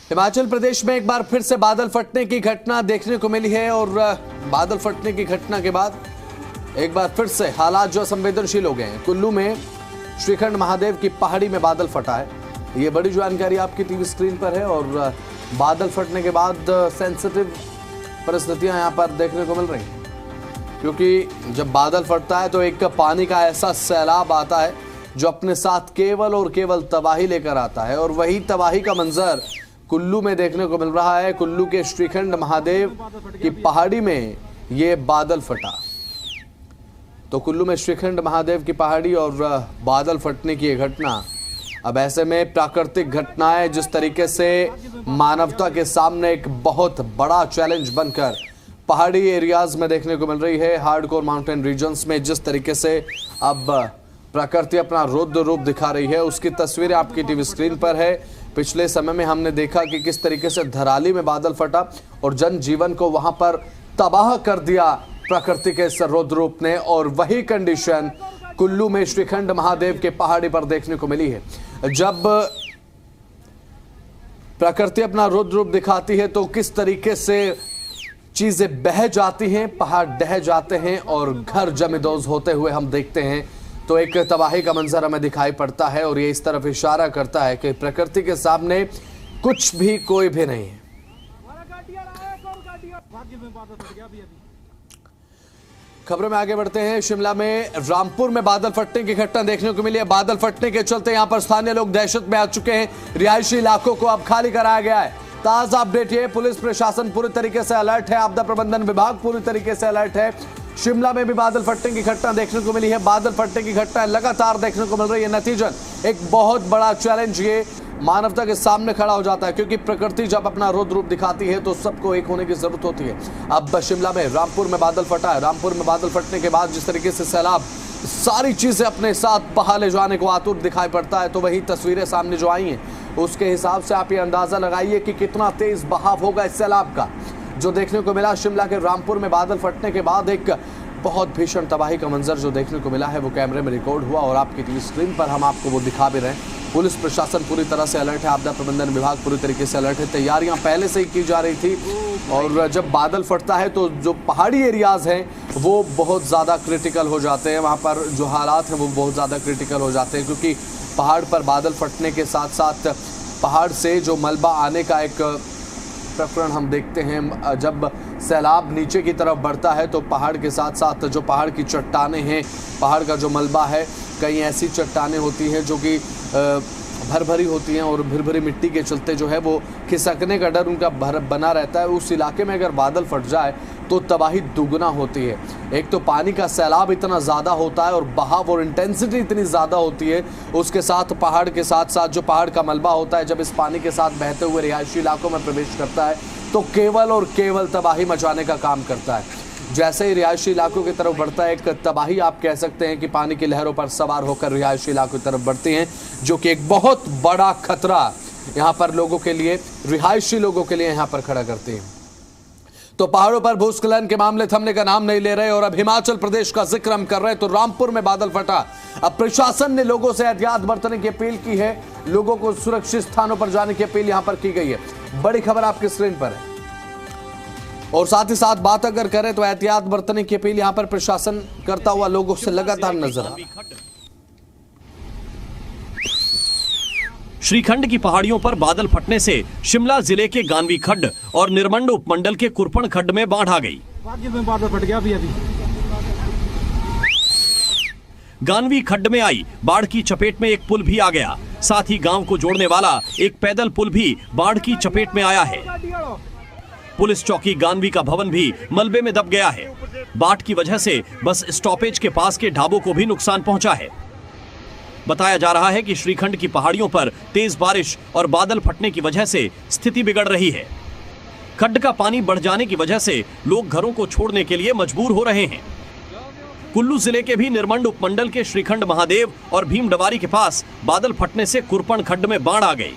हिमाचल प्रदेश में एक बार फिर से बादल फटने की घटना देखने को मिली है और बादल फटने की घटना के बाद एक बार फिर से हालात जो संवेदनशील हो गए हैं। कुल्लू में श्रीखंड महादेव की पहाड़ी में बादल फटा है। ये बड़ी जानकारी आपकी टीवी स्क्रीन पर है और बादल फटने के बाद सेंसिटिव परिस्थितियां यहां पर देखने को मिल रही हैं, क्योंकि जब बादल फटता है तो एक पानी का ऐसा सैलाब आता है जो अपने साथ केवल और केवल तबाही लेकर आता है और वही तबाही का मंजर कुल्लू में देखने को मिल रहा है। कुल्लू के श्रीखंड महादेव की पहाड़ी में ये बादल फटा। तो कुल्लू में श्रीखंड महादेव की पहाड़ी और बादल फटने की ये घटना, अब ऐसे में प्राकृतिक घटनाएं जिस तरीके से मानवता के सामने एक बहुत बड़ा चैलेंज बनकर पहाड़ी एरियाज में देखने को मिल रही है। हार्डकोर माउंटेन रीजन्स में जिस तरीके से अब प्रकृति अपना रौद्र रूप दिखा रही है, उसकी तस्वीरें आपकी टीवी स्क्रीन पर है। पिछले समय में हमने देखा कि किस तरीके से धराली में बादल फटा और जनजीवन को वहां पर तबाह कर दिया प्रकृति के इस रौद्र रूप ने, और वही कंडीशन कुल्लू में श्रीखंड महादेव के पहाड़ी पर देखने को मिली है। जब प्रकृति अपना रौद्र रूप दिखाती है तो किस तरीके से चीजें बह जाती हैं, पहाड़ ढह जाते हैं और घर जमींदोज होते हुए हम देखते हैं, तो एक तबाही का मंजर हमें दिखाई पड़ता है। और ये इस तरफ इशारा करता है कि प्रकृति के सामने कुछ भी कोई भी नहीं है। खबरों में आगे बढ़ते हैं। शिमला में रामपुर में बादल फटने की घटना देखने को मिली है। बादल फटने के चलते यहां पर स्थानीय लोग दहशत में आ चुके हैं। रिहायशी इलाकों को अब खाली कराया गया है। ताजा अपडेट ये, पुलिस प्रशासन पूरी तरीके से अलर्ट है, आपदा प्रबंधन विभाग पूरी तरीके से अलर्ट है। शिमला में भी बादल फटने की घटना देखने को मिली है। बादल फटने की घटना लगातार देखने को मिल रही है। नतीजन एक बहुत बड़ा चैलेंज ये मानवता के सामने खड़ा हो जाता है, क्योंकि प्रकृति जब अपना रौद्र रूप दिखाती है तो सबको एक होने की जरूरत होती है। अब शिमला में रामपुर में बादल फटा है। रामपुर में बादल फटने के बाद जिस तरीके से सैलाब सारी चीजें अपने साथ बहा ले जाने को आतुर दिखाई पड़ता है, तो वही तस्वीरें सामने जो आई हैं उसके हिसाब से आप ये अंदाजा लगाइए कि कितना तेज बहाव होगा इस सैलाब का जो देखने को मिला। शिमला के रामपुर में बादल फटने के बाद एक बहुत भीषण तबाही का मंजर जो देखने को मिला है वो कैमरे में रिकॉर्ड हुआ और आपकी टीवी स्क्रीन पर हम आपको वो दिखा भी रहे हैं। पुलिस प्रशासन पूरी तरह से अलर्ट है, आपदा प्रबंधन विभाग पूरी तरीके से अलर्ट है। तैयारियां पहले से ही की जा रही थी और जब बादल फटता है तो जो पहाड़ी एरियाज हैं वो बहुत ज़्यादा क्रिटिकल हो जाते हैं। वहाँ पर जो हालात हैं वो बहुत ज़्यादा क्रिटिकल हो जाते हैं, क्योंकि पहाड़ पर बादल फटने के साथ साथ पहाड़ से जो मलबा आने का एक प्रकरण हम देखते हैं। जब सैलाब नीचे की तरफ बढ़ता है तो पहाड़ के साथ साथ जो पहाड़ की चट्टानें हैं, पहाड़ का जो मलबा है, कई ऐसी चट्टानें होती हैं जो कि भरभरी होती हैं और भरभरी मिट्टी के चलते जो है वो खिसकने का डर उनका बना रहता है। उस इलाके में अगर बादल फट जाए तो तबाही दुगना होती है। एक तो पानी का सैलाब इतना ज़्यादा होता है और बहाव और इंटेंसिटी इतनी ज़्यादा होती है, उसके साथ पहाड़ के साथ साथ जो पहाड़ का मलबा होता है जब इस पानी के साथ बहते हुए रिहायशी इलाकों में प्रवेश करता है तो केवल और केवल तबाही मचाने का काम करता है। जैसे ही रिहायशी इलाकों की तरफ बढ़ता है, एक तबाही आप कह सकते हैं कि पानी की लहरों पर सवार होकर रिहायशी इलाकों की तरफ बढ़ती हैं, जो कि एक बहुत बड़ा खतरा यहाँ पर लोगों के लिए, रिहायशी लोगों के लिए यहाँ पर खड़ा करती हैं। तो पहाड़ों पर भूस्खलन के मामले थमने का नाम नहीं ले रहे और अब हिमाचल प्रदेश का जिक्र हम कर रहे हैं तो रामपुर में बादल फटा। अब प्रशासन ने लोगों से एहतियात बरतने की अपील की है, लोगों को सुरक्षित स्थानों पर जाने की अपील यहाँ पर की गई है। बड़ी खबर आपकी स्क्रीन पर है और साथ ही साथ बात अगर करें तो एहतियात बरतने की अपील यहां पर प्रशासन करता हुआ लोगों से लगातार नजर आ रहा है। श्रीखंड की पहाड़ियों पर बादल फटने से शिमला जिले के गानवी खड्ड और निरमंड उपमंडल के कुरपण खड्ड में बाढ़ आ गई। बादल फट गया अभी। गानवी खड्ड में आई बाढ़ की चपेट में एक पुल भी आ गया, साथ ही गांव को जोड़ने वाला एक पैदल पुल भी बाढ़ की चपेट में आया है। पुलिस चौकी गानवी का भवन भी मलबे में दब गया है। बाढ़ की वजह से बस स्टॉपेज के पास के ढाबों को भी नुकसान पहुंचा है। बताया जा रहा है कि श्रीखंड की पहाड़ियों पर तेज बारिश और बादल फटने की वजह से स्थिति बिगड़ रही है। खड्ड का पानी बढ़ जाने की वजह से लोग घरों को छोड़ने के लिए मजबूर हो रहे हैं। कुल्लू जिले के भी निरमंड उपमंडल के श्रीखंड महादेव और भीमडवारी के पास बादल फटने से कुरपण खड्ड में बाढ़ आ गई।